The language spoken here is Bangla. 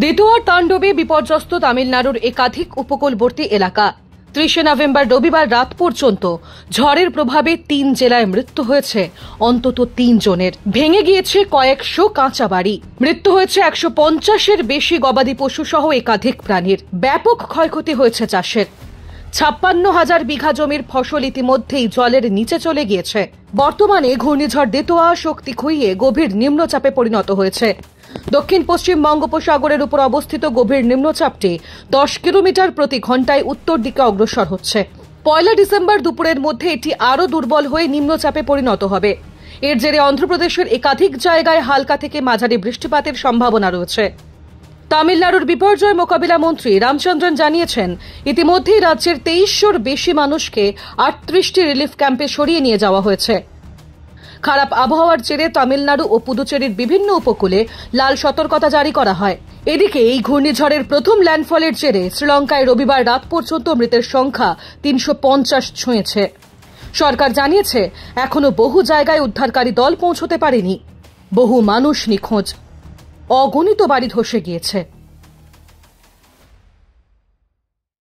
দেতোয়ার তাণ্ডবে বিপর্যস্ত তামিলনাড়ুর একাধিক উপকূলবর্তী এলাকা। 30 নভেম্বর রবিবার রাত পর্যন্ত ঝড়ের প্রভাবে 3 জেলায় মৃত্যু হয়েছে অন্তত 3 জনের। ভেঙে গিয়েছে কয়েকশো কাঁচা বাড়ি। মৃত্যু হয়েছে 150-এর বেশি গবাদি পশু সহ একাধিক প্রাণীর। ব্যাপক ক্ষয়ক্ষতি হয়েছে চাষের। 56,000 বিঘা জমির ফসল ইতিমধ্যেই জলের নিচে চলে গিয়েছে। বর্তমানে ঘূর্ণিঝড় দেতোয়া শক্তি খুইয়ে গভীর নিম্নচাপে পরিণত হয়েছে। দক্ষিণ পশ্চিম বঙ্গোপসাগরের উপর অবস্থিত গভীর নিম্নচাপটি 10 কিলোমিটার প্রতি ঘন্টায় উত্তর দিকে অগ্রসর হচ্ছে। 1 ডিসেম্বর দুপুরের মধ্যে এটি আরও দুর্বল হয়ে নিম্নচাপে পরিণত হবে। এর জেরে অন্ধ্রপ্রদেশের একাধিক জায়গায় হালকা থেকে মাঝারি বৃষ্টিপাতের সম্ভাবনা রয়েছে। তামিলনাড়ুর বিপর্যয় মোকাবিলা মন্ত্রী রামচন্দ্রন জানিয়েছেন, ইতিমধ্যেই রাজ্যের 2300-র বেশি মানুষকে 38টি রিলিফ ক্যাম্পে সরিয়ে নিয়ে যাওয়া হয়েছে। খারাপ আবহাওয়ার জেরে তামিলনাড়ু ও পুদুচেরির বিভিন্ন উপকূলে লাল সতর্কতা জারি করা হয়। এদিকে এই ঘূর্ণিঝড়ের প্রথম ল্যান্ডফলের জেরে শ্রীলঙ্কায় রবিবার রাত পর্যন্ত মৃতের সংখ্যা 350 ছুঁয়েছে। সরকার জানিয়েছে, এখনো বহু জায়গায় উদ্ধারকারী দল পৌঁছতে পারেনি। বহু মানুষ নিখোঁজ। অগণিত বাড়ি ধসে গিয়েছে।